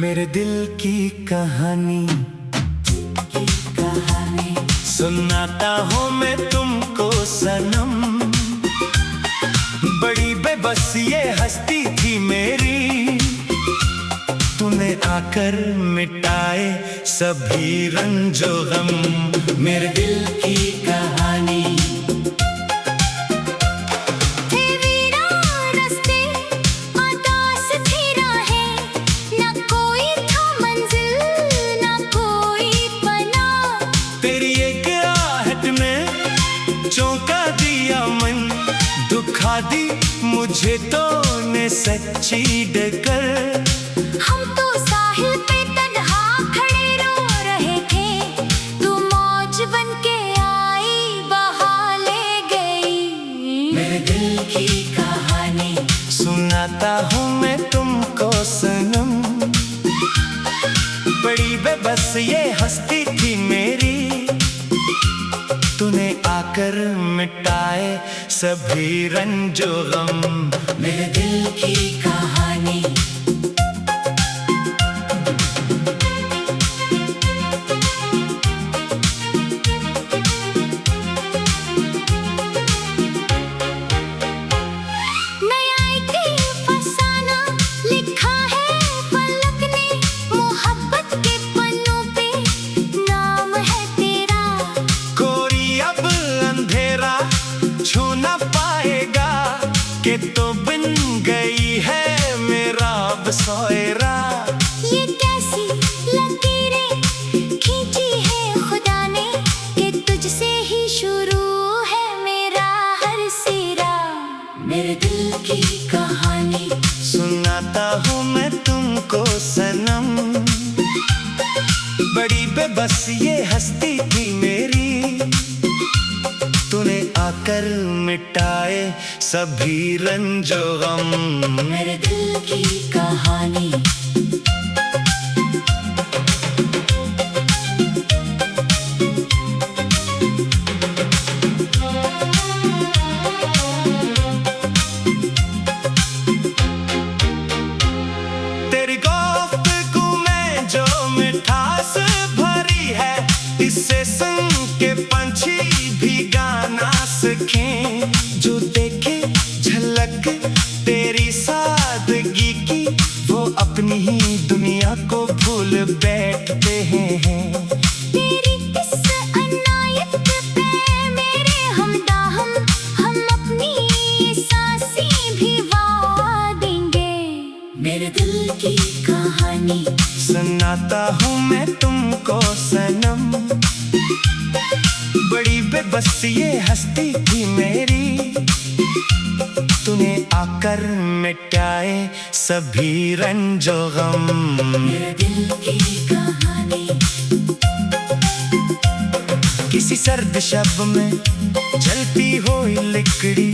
मेरे दिल की कहानी सुनाता हूँ मैं तुमको सनम। बड़ी बेबस ये हस्ती थी मेरी, तूने आकर मिटाए सभी रंजो गम। मेरे दिल की कहानी चौंका दिया मन, दुखा दी मुझे तो ने सच्ची डगर। हम तो साहिल पे तन्हा खड़े रो रहे थे, तू मौज बन के आई बहा ले गई। मेरे दिल की कहानी सुनाता हूँ मैं तुमको सनम। बड़ी बेबस ये हस्ती थी मेरी, तूने आकर मिटाए सभी रंजो गम। मेरे दिल की कहानी कि तो बन गई है मेरा बसोयरा। ये कैसी लकीरें खींची है खुदा ने, कि तुझसे ही शुरू है मेरा हर सिरा। मेरे दिल की कहानी सुनाता हूँ मैं तुमको सनम। बड़ी बेबस ये हस्ती थी मेरी, तूने आकर मिटाए सभी रंजो गम। मेरे दिल की कहानी तेरी गुफ्तगू में जो मिठास भरी है, इससे सुन के पंछी भी गाना सीखें। जो देखे झलक तेरी सादगी की, वो अपनी ही दुनिया को भूल बैठते हैं। तेरी इस अनायत पे मेरे हमदाहम, हम अपनी सांसें भी वाह देंगे। मेरे दिल की कहानी सुनाता हूँ मैं तुमको सनम। बड़ी बेबस ये हस्ती थी मेरी, तूने आकर मिटाए सभी रंजो गम। मेरे दिल की कहानी किसी सर्द शब में जलती हुई लिकड़ी,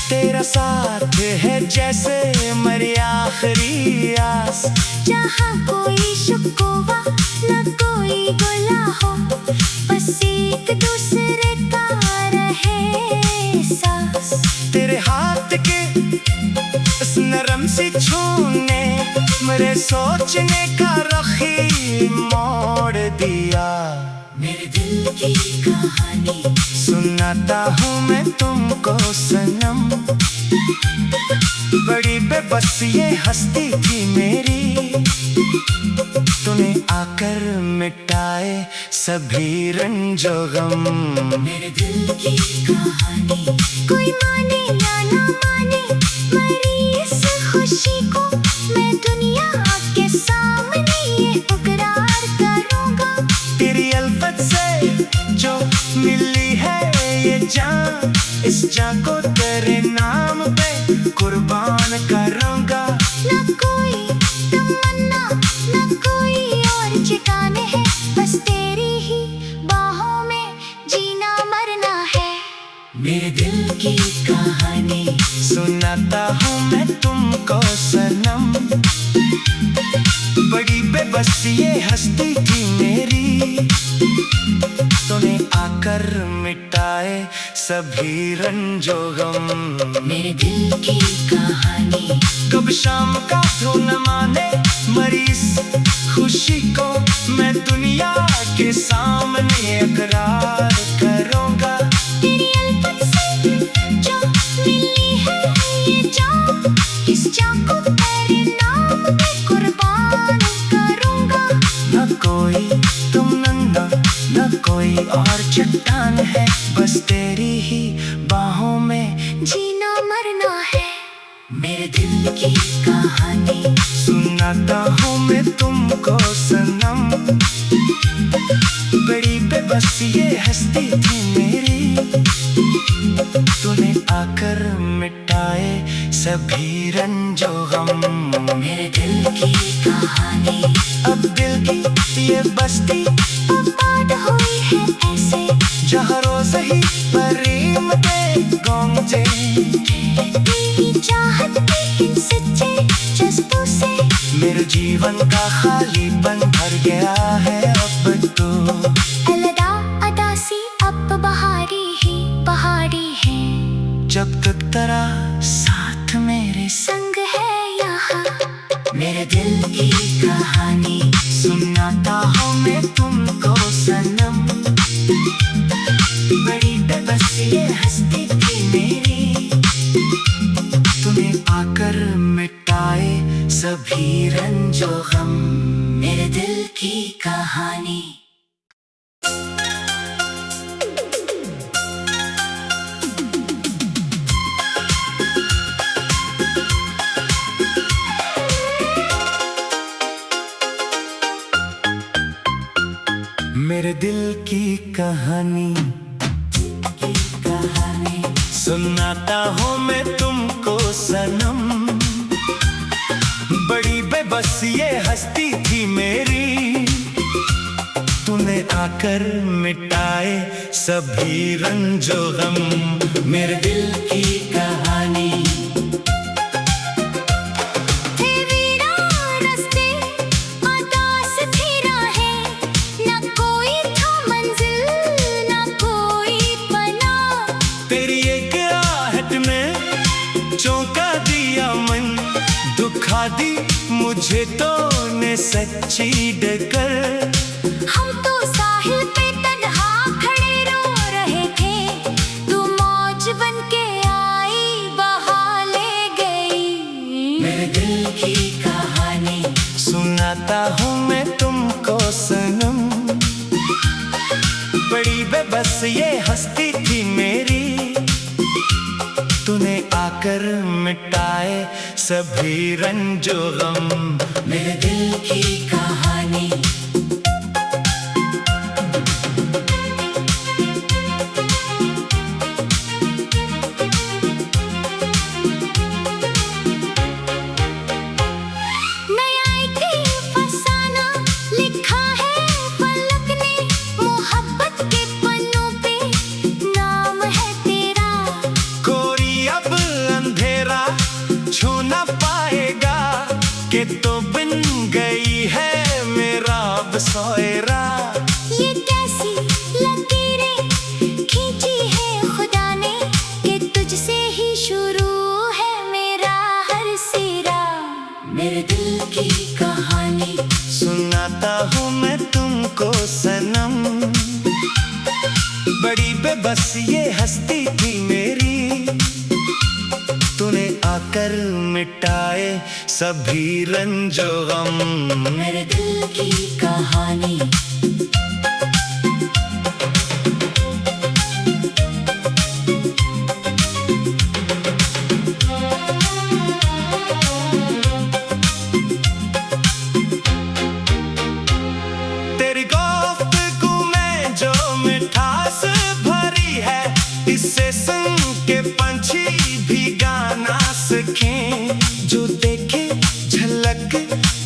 तेरा साथ है जैसे मरी आखिरी आस। जहाँ कोई शुकोवा न कोई गुला हो, बस एक दूसरे का रहे सांस। तेरे हाथ के इस नरम सी छूने मेरे सोचने का रखी मोड़ दिया। मेरे दिल की कहानी सुनाता हूँ मैं तुमको सनम। बड़ी बेबस ये हस्ती थी मेरी, तूने आकर मिटाए सभी रंजो गम। मेरे दिल की कहानी कोई माने या ना माने, मरी इस खुशी को मैं दुनिया के सामने ये इकरार करूँगा। तेरी अल्फत से जो मिली है ये जान, इस जान को तेरे नाम पे कुर्बान करूँगा। न कोई तमन्ना न कोई और ठिकाने है, बस तेरी ही बाहों में जीना मरना है। मेरे दिल की कहानी सुनाता हूँ मैं तुमको सनम। बड़ी बेबस ये हस्ती थी मेरी, तूने आकर मिटाए सभी रंजो गम। मेरे दिल की कहानी कब शाम का तो न माने मरीज के सामने इकरार करूंगा। तेरी अल्फत से जो मिली है ये जान, इस जान को तेरे नाम पे कुर्बान करूंगा। न कोई तुम नन्हा न कोई और चट्टान है, बस तेरी ही बाहों में जीना मरना है। मेरे दिल की कहानी सुनाता हूँ मैं तुमको सनम। बड़ी बेबस ये हस्ती थी मेरी, तूने आकर मिटाए सभी रंजो गम। मेरे दिल की कहानी अब दिल की ये बस्ती आबाद हुई है ऐसे, जहाँ रोज ही परीम के गूंजे। तेरी चाहत के इन सच्चे जज्बों से मेरे जीवन का खालीपन भर गया है अब तो। अलदा अदा सी अब बहारी है, जब तक तेरा साथ मेरे संग है यहाँ। मेरे दिल की कहानी सुनाता हूँ मैं तुमको सनम। बड़ी बेबस ये हस्ती थी मेरी, तूने आकर मिटाए सभी रंजो गम। मेरे दिल की कहानी। मेरे दिल की कहानी सुनाता हूँ मैं तुमको सनम। बड़ी बेबस ये हस्ती थी मेरी, तूने आकर मिटाए सभी रंजो गम। मेरे दिल की कहानी। चौंका दिया मन, दुखा दी मुझे तो ने सच्ची डकर। हम तो साहिल पे तन्हा खड़े रो रहे थे, तू मौज बन के आई बहा ले गई। मेरे दिल की कहानी सुनाता हूँ मैं तुमको सनम। बड़ी बेबस ये हस्ती थी मेरी, तूने आकर मिटाए सभी रंजो गम। मेरे दिल की कहानी। नया एक फसाना लिखा है फलक ने, मोहब्बत के पन्नों पे नाम है तेरा। अब अंधेरा छू न पाएगा कि तो बिन गई है मेरा बसोएरा। ये कैसी लकीरें खींची है खुदा ने, कि तुझसे ही शुरू है मेरा हर सिरा। मेरे दिल की कहानी सुनाता हूँ मैं तुमको सनम। बड़ी बेबस ये हस्ती थी मेरी, तूने आकर मिटाए सभी रंजो गम। मेरे दिल की कहानी। तेरी गुफ्तगू में जो मिठास भरी है, इससे सुन के पंछी भी गाना सकें। जो देखे झलक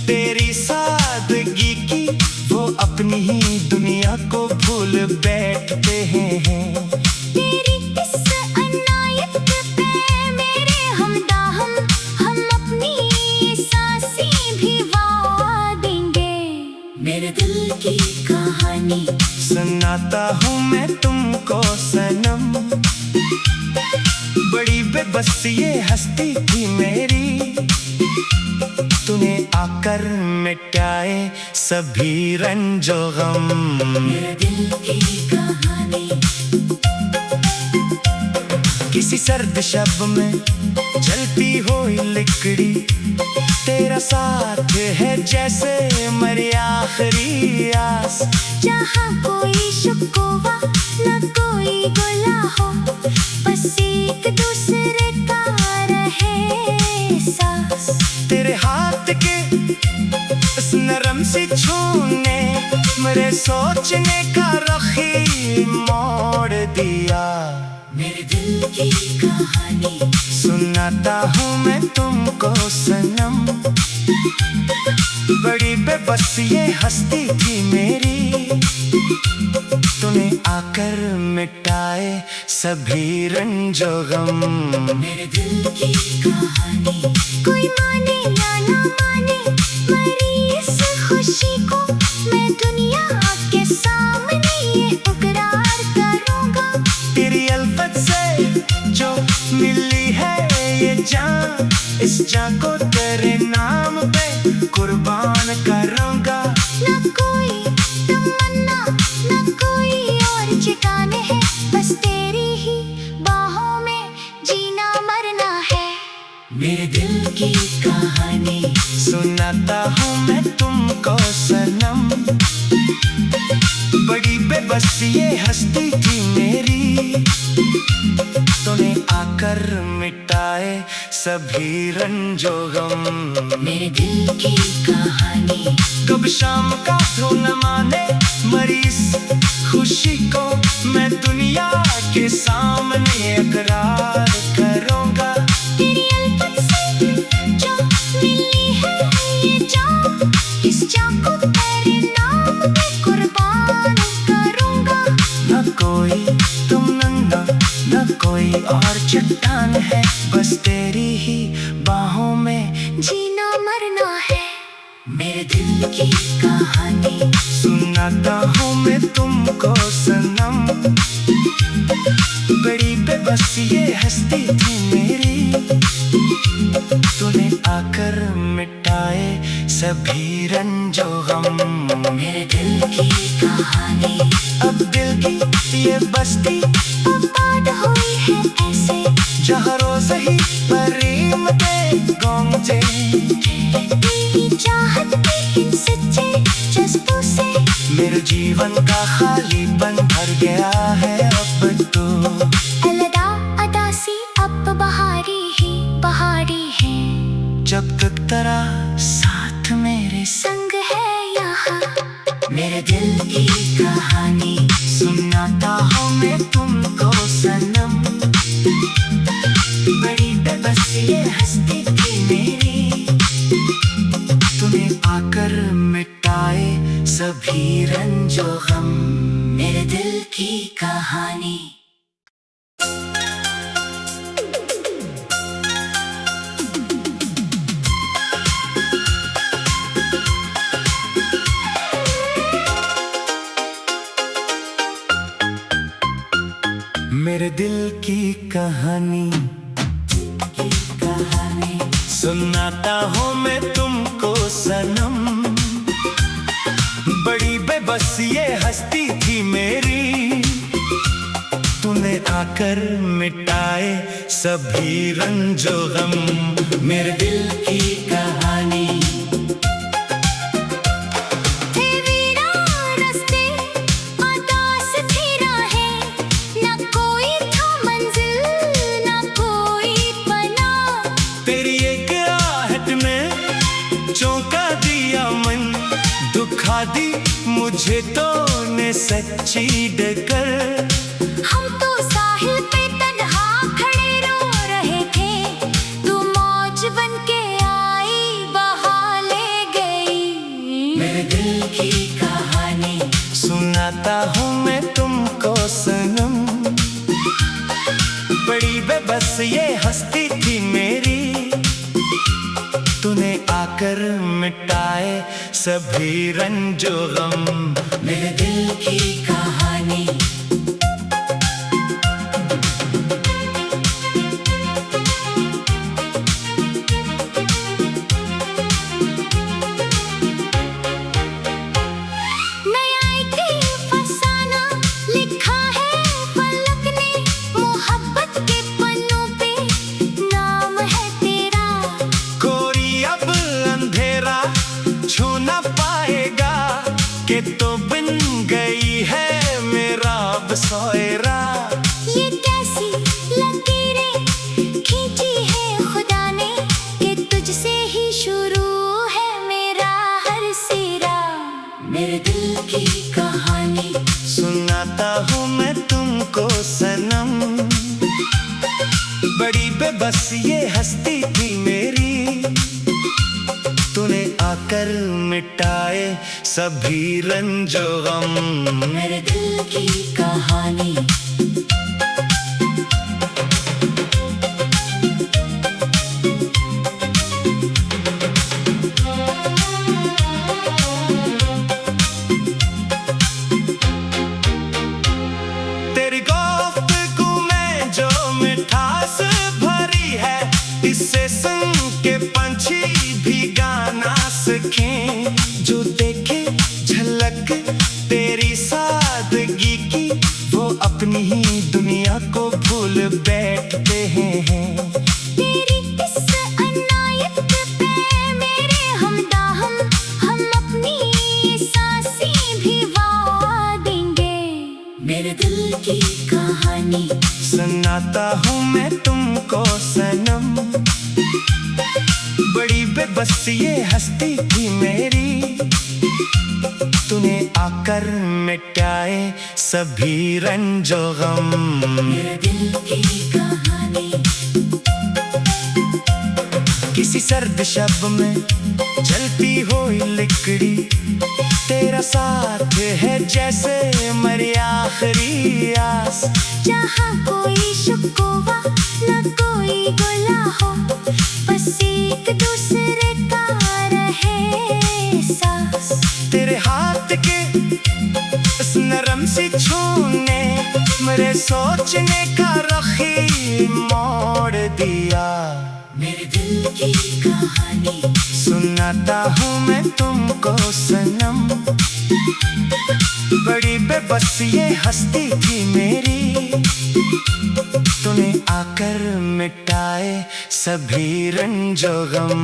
तेरी सादगी की, वो अपनी ही दुनिया को भूल बैठते हैं। तेरी इस अनायत पे मेरे हमदा हम अपनी सांसें भी वाह देंगे। मेरे दिल की कहानी सुनाता हूँ मैं तुमको सनम। बड़ी बेबस ये हस्ती थी मेरी, तूने आकर मिटाए सभी रंजो गम। मेरे दिल की कहानी। किसी सर्द शब में जलती हुई लिकड़ी, तेरा साथ है जैसे मरी आखिरी आस। जहाँ कोई शुक्वा न कोई गुला हो, बस एक दूसरे का रहे सांस। तेरे हाथ के उस नरम सी छूने मेरे सोचने का रखी मोड़ दिया। मेरे दिल की कहानी सुनाता हूँ मैं तुमको सनम। बड़ी बेबस ये हस्ती थी मेरी, तूने आकर मिटाए सभी रंजो गम। मेरे दिल की कहानी। कोई माने या ना माने मरी इस खुशी को, मैं दुनिया के सामने ये इकरार करूँगा। तेरी अल्फत से जो मिली है ये जान, इस जान को तेरे नाम पे कुर्बान करूँगा। न कोई तमन्ना न कोई और ठिकाने हैं, बस तेरी ही बाहों में जीना मरना है। मेरे दिल की कहानी सुनाता हूँ मैं तुमको सनम। बड़ी बेबस ये हस्ती थी मेरी, तूने आकर मिटाए सभी रंजो गम। मेरे दिल की कहानी। कब शाम का धो न माने मरीज खुशी को, मैं दुनिया के सामने इकरार करूँगा। तेरी अल्फत से जो मिली है ये जान, इस जान को तेरे नाम पे कुर्बान करूँगा। न कोई तमन्ना न कोई और चट्टान है, बस तेरी ही बाहों में जीना मरना है। मेरे दिल की कहानी सुनाता हूँ मैं तुमको सनम। बड़ी बेबस ये हस्ती थी मेरी, तूने आकर मिटाए सभी रंजो गम। मेरे दिल की कहानी। अब दिल की ये बस्ती आबाद हुई है ऐसे, जहाँ रोज ही परिमते गूंजे। तेरी चाहत के इन सच्चे जज्बों से मेरे जीवन का खालीपन भर गया है अब तो। अलदा अदासी अब बहारी है, जब तक तेरा साथ मेरे संग है यहाँ। मेरे दिल की कहानी सुनाता हूँ मैं तुमको सनम। बड़ी बेबस ये हस्ती थी मेरी, तूने आकर मिटाए सभी रंजो गम। मेरे दिल की कहानी। मेरे दिल की कहानी सुनाता हूँ मैं तुमको सनम। बड़ी बेबस ये हस्ती थी मेरी, तूने आकर मिटाए सभी रंजो गम। मेरे दिल की कहानी। थे वीरान रास्ते, उदास थी राहें, न कोई था मंजिल न कोई पनाह। तेरी एक आहट में चौंका दिया मन, दुखा दी मुझे तो ने सच्ची डकर। हम तो साहिल पे तन्हा खड़े रो रहे थे, तू मौज बन के आई बहा ले गई। मेरे दिल की कहानी सुनाता हूँ मैं तुमको सनम। बड़ी बेबस ये हस्ती थी मेरी, तूने आकर मिटाए सभी रंजो गम। मेरे दिल की कहानी। आएगा कि तो बिन गई है मेरा बसोएरा। ये कैसी लकीरें खींची है खुदा ने कि तुझसे ही शुरू है मेरा हर सिरा। मेरे दिल की कहानी सुनाता हूँ मैं तुमको सनम, बड़ी बेबस ये हस्ती थी मेरी, तूने आकर मिटाए सभी रंजो गम। मेरे दिल की कहानी। तेरी गुफ्तगू में जो मिठास भरी है, इससे सुन के पंछी भी गाना सीखें। जो देखे झलक तेरी सादगी की, वो अपनी ही दुनिया को भूल बैठते हैं। तेरी इस अनायत पे मेरे हमदाहम, हम अपनी सांसें भी वाह देंगे। मेरे दिल की कहानी सुनाता हूँ मैं तुमको सनम, बड़ी बेबस ये हस्ती थी मेरी, तूने आकर मिटाए सभी रंजो गम। मेरे दिल की कहानी। किसी सर्द शब में जलती हुई लिकड़ी, तेरा साथ है जैसे मरी आखिरी आस। जहाँ कोई शुक्वा न कोई गुला हो, बस एक दूसरे का रहे सांस। तेरे हाथ के इस नरम सी छूने मेरे सोचने का रखी मोड़ दिया। मेरे दिल की कहानी सुनाता हूँ मैं तुमको सनम, बड़ी बेबस ये हस्ती थी मेरी, तूने आकर मिटाए सभी रंजो गम।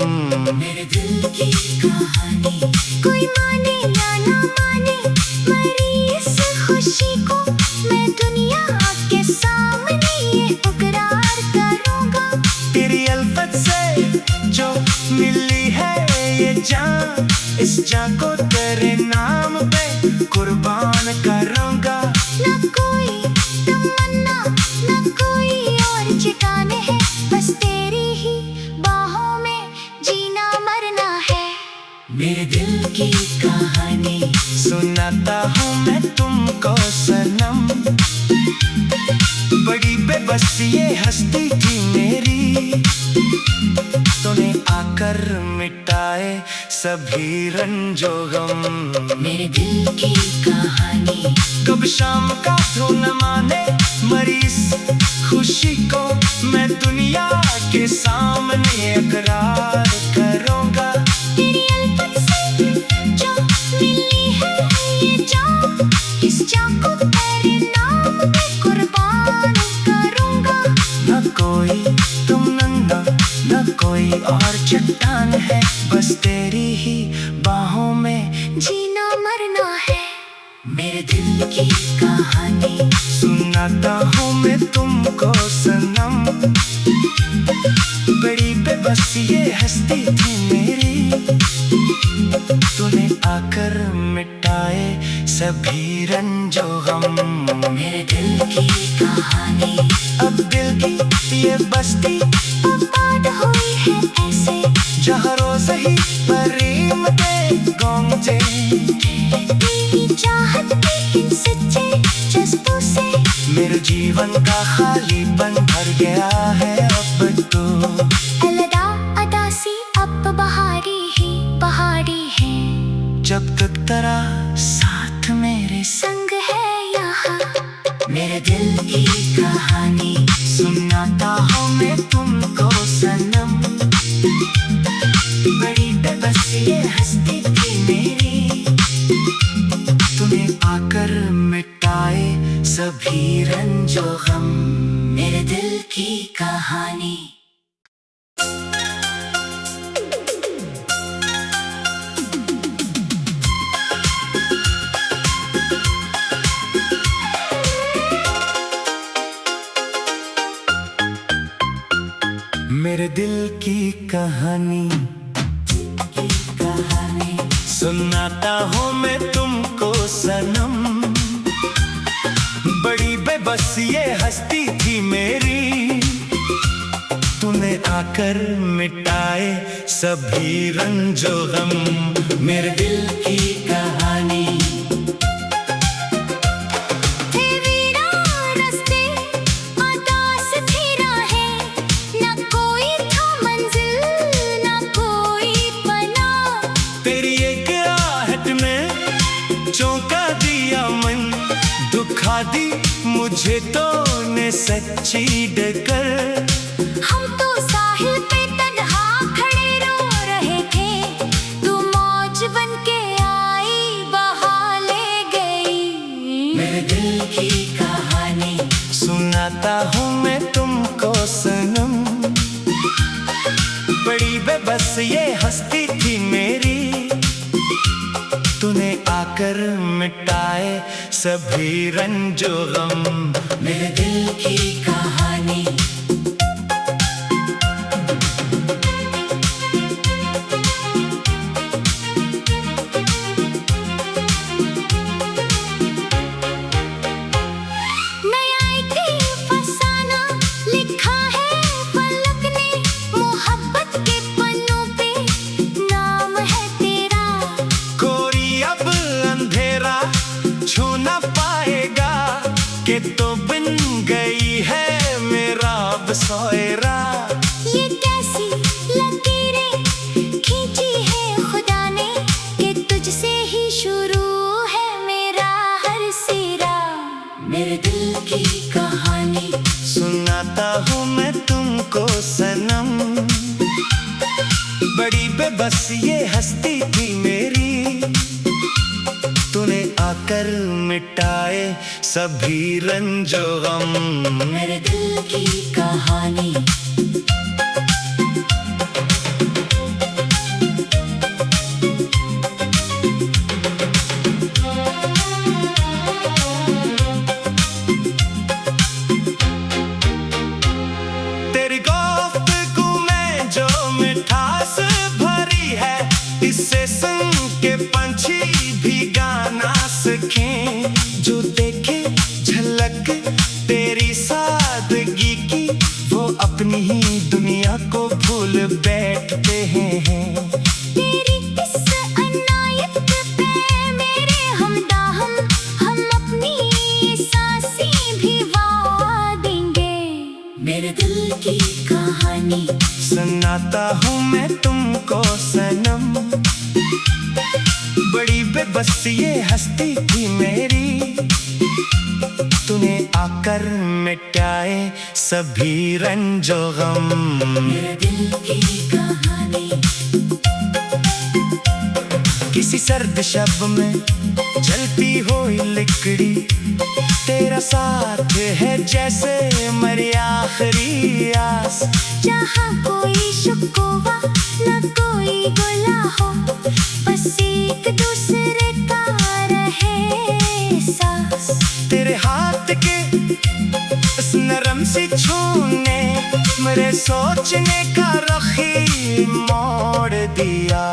मेरे दिल की कहानी। कोई माने या ना माने मरी इस खुशी को, मैं दुनिया के सामने ये इकरार करूँगा। तेरी अल्फत से जो मिली है ये जान, इस जान को तेरे नाम पे कुर्बान करूँगा। न कोई तमन्ना न कोई और ठिकाने है, बस तेरी ही बाहों में जीना मरना है। मेरे दिल की कहानी सुनाता हूँ मैं तुमको सनम, बड़ी बेबस ये हस्ती थी मेरी, तूने आकर मिटाए सभी रंजो गम। मेरे दिल की कहानी। कब शाम का तो न माने मरी इस खुशी को, मैं दुनिया के सामने इकरार करूँगा। तेरी अल्फत से जो मिली है ये जान, इस जान को तेरे नाम पे कुर्बान करूँगा। न कोई तुम नंगा न कोई और चट्टान है, बस तेरी ही बाहों में जीना मरना है। मेरे दिल की कहानी सुनाता हूँ मैं तुमको सनम, बड़ी बेबस ये हस्ती थी मेरी, तूने आकर मिटाए सभी रंजो गम। मेरे दिल की कहानी। अब दिल की ये बस्ती आबाद हुई है ऐसे, जहाँ रोज ही परीम के गूंजे। तेरी चाहत के इन सच्चे जज्बों से मेरे जीवन का खालीपन भर गया है अब तो। अलदा अदा सी अब बहारी ही बहारी है, जब तक तेरा साथ मेरे संग है यहाँ। मेरे दिल की कहानी सुनाता हूँ मैं तुमको सनम, बड़ी बेबस ये हस्ती थी मेरी, तूने आकर मिटाए सभी रंजो गम। मेरे दिल की कहानी। हूँ मैं तुमको सनम, बड़ी बेबस ये हस्ती थी मेरी, तूने आकर मिटाए सभी रंजो गम, मेरे दिल की कहानी। चौंका दिया मन, दुखा दी मुझे तो ने सच्ची डगर। हम तो साहिल पे तन्हा खड़े रो रहे थे, तू मौज बन के आई बहा ले गई। मेरे दिल की कहानी सुनाता हूँ मैं तुमको सनम, बड़ी बेबस ये हस्ती थी मेरी, तूने आकर मिटाए सभी रंजो गम, मेरे दिल की कहानी। के तो बिन गई है मेरा बसोएरा, ये कैसी लकीरें खींची है खुदा ने, कि तुझसे ही शुरू है मेरा हर सिरा। मेरे दिल की कहानी सुनाता हूँ मैं तुमको सनम, बड़ी बेबस ये हस्ती थी मेरी, तूने आकर मिटाए सभी रंजो गम, मेरे दिल की कहानी। तेरी गुफ्तगू में जो मिठास भरी है, इससे सुन के पंछी भी गाना सीखें, जो देखे झलक तेरी सादगी की, वो अपनी ही दुनिया को भूल बैठते हैं। तेरी इस अनायत पे मेरे हमदाहम, हम अपनी सांसें भी वाह देंगे। मेरे दिल की कहानी सुनाता हूँ मैं तुमको सनम, बड़ी बेबस ये हस्ती थी मेरी, तूने आकर मिटाए सभी रंजो गम, मेरे दिल की कहानी। किसी सर्द शब में जलती हुई लिकड़ी, तेरा साथ है जैसे मरी आखिरी आस, जहाँ कोई शुकोवा न कोई गुला हो, बस एक दूसरे का रहे सांस। तेरे हाथ के इस नरम सी छूने मेरे सोचने का रखी मोड़ दिया,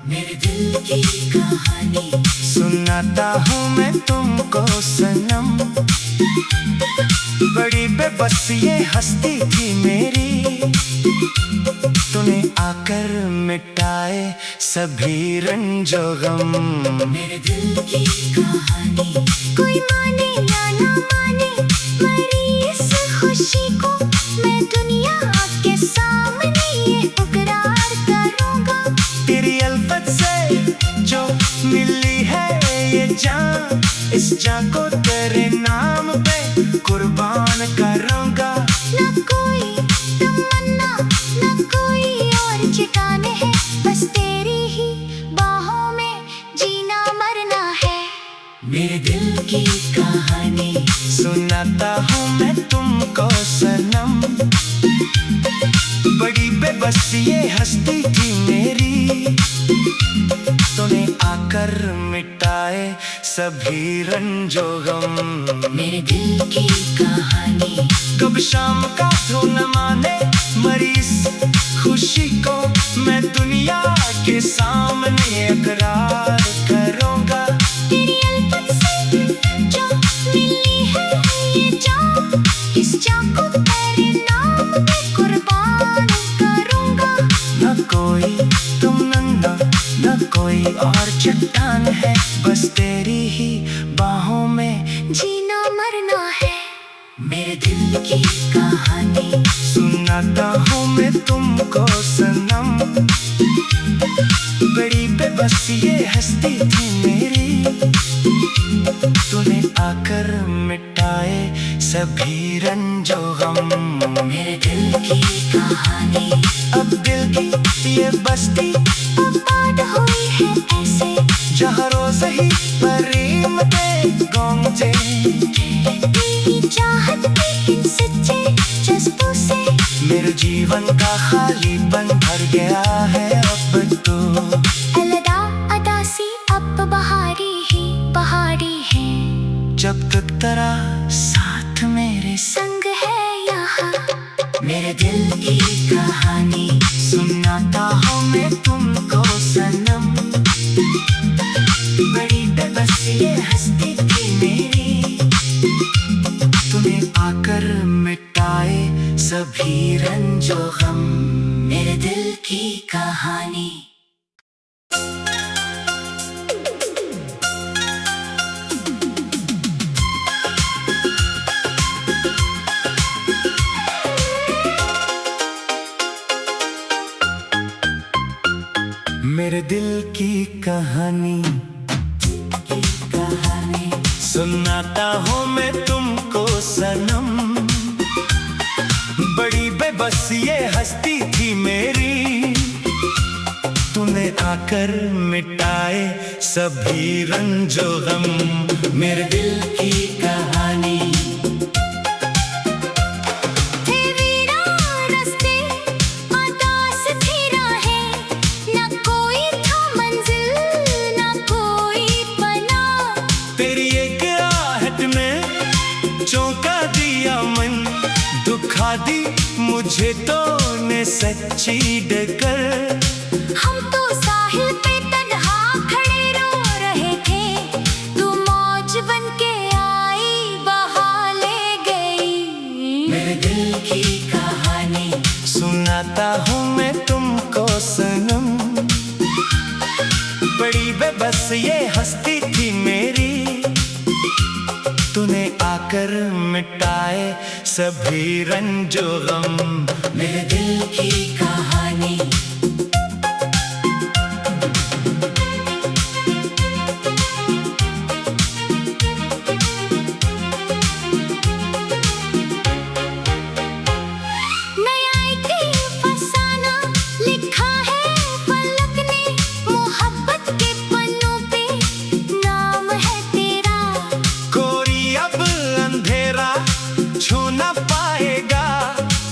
मेरे दिल की कहानी सुनाता हूँ मैं तुमको सनम, बड़ी बेबस ये हस्ती थी मेरी, तूने आकर मिटाए सभी रंजो गम, मेरे दिल की कहानी। कोई माने या ना माने मरी इस खुशी को, मैं दुनिया के सामने ये इकरार करूँगा। तेरी अल्फत से जो मिली है ये जान, इस जान को तेरे नाम पे कुर्बान करूँगा। न कोई तमन्ना न कोई और ठिकाने है, बस तेरी ही बाहों में जीना मरना है। मेरे दिल की कहानी सुनाता हूँ मैं तुमको सनम, बड़ी बेबस ये हस्ती थी मेरी, तूने आकर मिटाए सभी रंजो गम, मेरे दिल की कहानी। कब शाम का धो न माने मरी इस खुशी को, मैं दुनिया के सामने इकरार करूं। बस तेरी ही बाहों में जीना मरना है। मेरे दिल की कहानी सुनाता हूँ मैं तुमको सनम। बड़ी बेबस ये हस्ती थी मेरी, तूने आकर मिटाए सभी रंजो गम। मेरे दिल की कहानी अब दिल की ये बस्ती आबाद हुई है ऐसे, जहाँ रोज ही परिमते गूंजे। तेरी चाहत के इन सच्चे जज्बों से मेरे जीवन का खालीपन भर गया है अब तो। अलदा अदा सी अब बहारी है, जब तक तेरा साथ मेरे संग है यहाँ। मेरे दिल की कहानी सुनाता हूँ मैं तुमको सनम। बड़ी बेबस ये हस्ती थी मेरी, तूने आकर मिटाए सभी रंजो गम। मेरे दिल की कहानी। मेरे दिल की कहानी सुनाता हूँ मैं तुमको सनम। बड़ी बेबस ये हस्ती थी मेरी, तूने आकर मिटाए सभी रंजो गम। मेरे दिल की कहानी। चौंका दिया मन, दुखा दी मुझे तो ने सच्ची डगर। हम तो साहिल पे तन्हा खड़े रो रहे थे, तू मौज बन के आई बहा ले गई। मेरे दिल की कहानी सुनाता हूँ मैं तुमको सनम। बड़ी बेबस ये हस्ती थी मेरी, तूने आकर मिटाए सभी रंजो गम। मेरे दिल की कहानी। नया एक फसाना लिखा है फलक ने, मोहब्बत के पन्नों पे नाम है तेरा। अब अंधेरा छू न पाएगा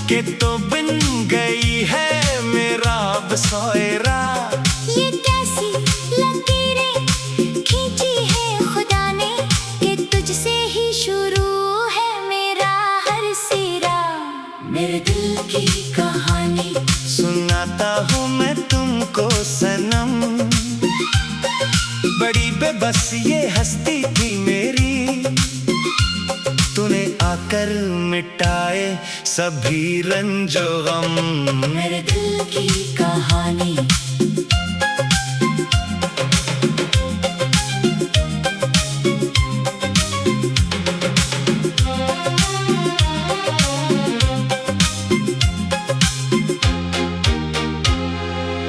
कि तो बिन गई है मेरा बसोएरा। ये कैसी लकीरें खींची है खुदा ने, कि तुझसे ही शुरू है मेरा हर सिरा। मेरे दिल की कहानी सुनाता हूँ मैं तुमको सनम। बड़ी बेबस ये हस्ती थी मेरी, तूने आकर मिटाए सभी रंजो गम। मेरे दिल की कहानी।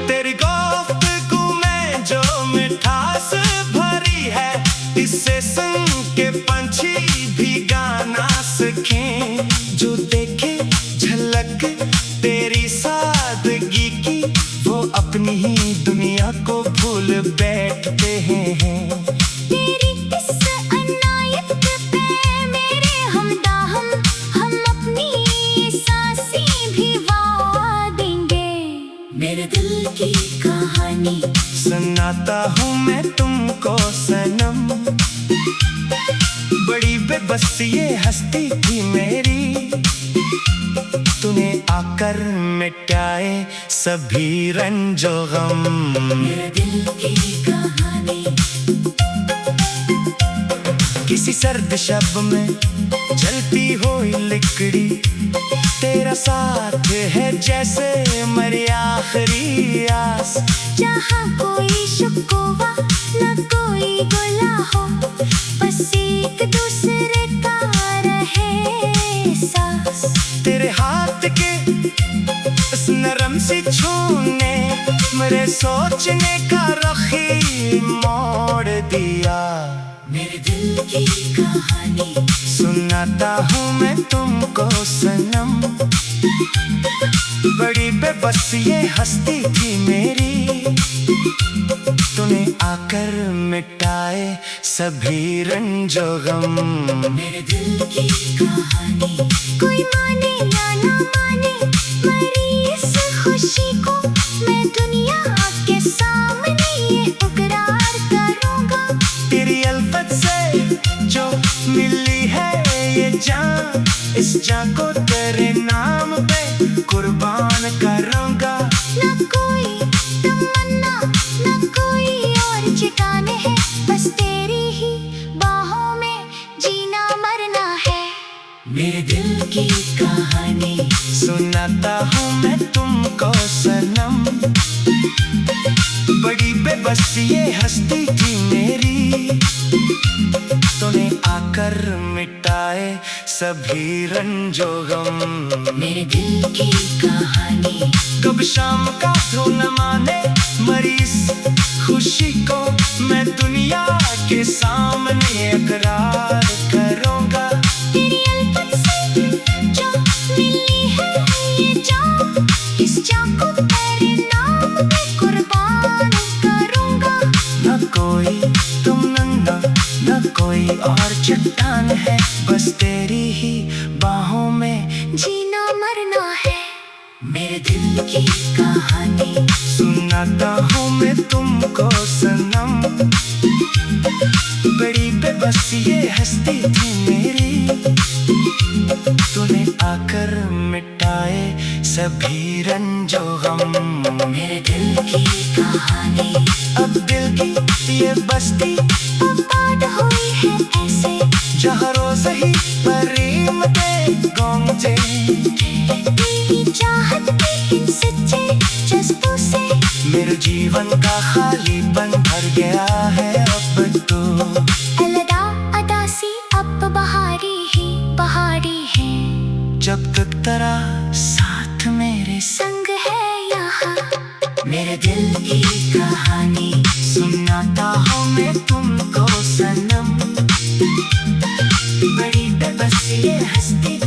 तेरी गुफ्तगू में जो मिठास भरी है, इससे सुन के पंछी भी गाना सीखें। जो देखे झलक तेरी सादगी की, वो अपनी ही दुनिया को भूल बैठते हैं। तेरी इस अनायत पे मेरे हमदाहम, हम अपनी सांसें भी वाह देंगे। मेरे दिल की कहानी सुनाता हूँ मैं तुमको सनम। बड़ी बेबस ये हस्ती थी मेरी, तूने आकर मिटाए सभी रंजो गम। मेरे दिल की कहानी। किसी सर्द शब में जलती हुई लिकड़ी, तेरा साथ है जैसे मरी आखिरी आस। जहाँ कोई शुकोवा न कोई गुला हो, बस एक दूसरे का रहे सास। तेरे हाथ के इस नरम सी छूने मेरे सोचने का रखी मोड़ दिया। मेरे दिल की कहानी सुनाता हूँ मैं तुमको सनम, बड़ी बेबस ये हस्ती थी मेरी, तूने आकर मिटाए सभी रंजो गम। मेरे दिल की कहानी कोई माने या ना माने, मरी इस खुशी को मैं दुनिया के सामने ये इकरार करूँगा। तेरी अल्फत से जो मिली है ये जान, इस जान को तेरे नाम पे कुर्बान करूँगा। न कोई तमन्ना न कोई और ठिकाने है, बस तेरी ही बाहों में जीना मरना है। मेरे दिल की कहानी सुनाता हूँ मैं तुमको सनम, बड़ी बेबस ये हस्ती थी मेरी, तूने आकर मिटाए सभी रंजो गम। मेरे दिल की कहानी कब शाम का तो न माने मरी इस खुशी को मैं दुनिया के सामने इकरार करूँगा। तेरी अल्फत से जो मिली है ये जान, इस जान को तेरे नाम पे कुर्बान करूँगा। न कोई तुम नंगा न कोई और चट्टान है, बस तेरी ही बाहों में जीना मरना है। मेरे दिल की कहानी सुनाता हूँ मैं तुमको सनम, बड़ी बेबस ये हस्ती थी मेरी, तूने आकर मिटाए सभी रंजो गम। मेरे दिल की कहानी अब दिल की ये बस्ती आबाद हुई है ऐसे, जहाँ रोज ही परिमते गूंजे। तेरी चाहत के इन सच्चे जज्बों से मेरे जीवन का खालीपन भर गया है अब तो। अलदा अदा सी अब बहारी है, जब तक तेरा साथ मेरे संग है यहाँ। मेरे दिल की कहानी सुनाता हूँ मैं तुमको सनम, बड़ी बेबस ये हस्ती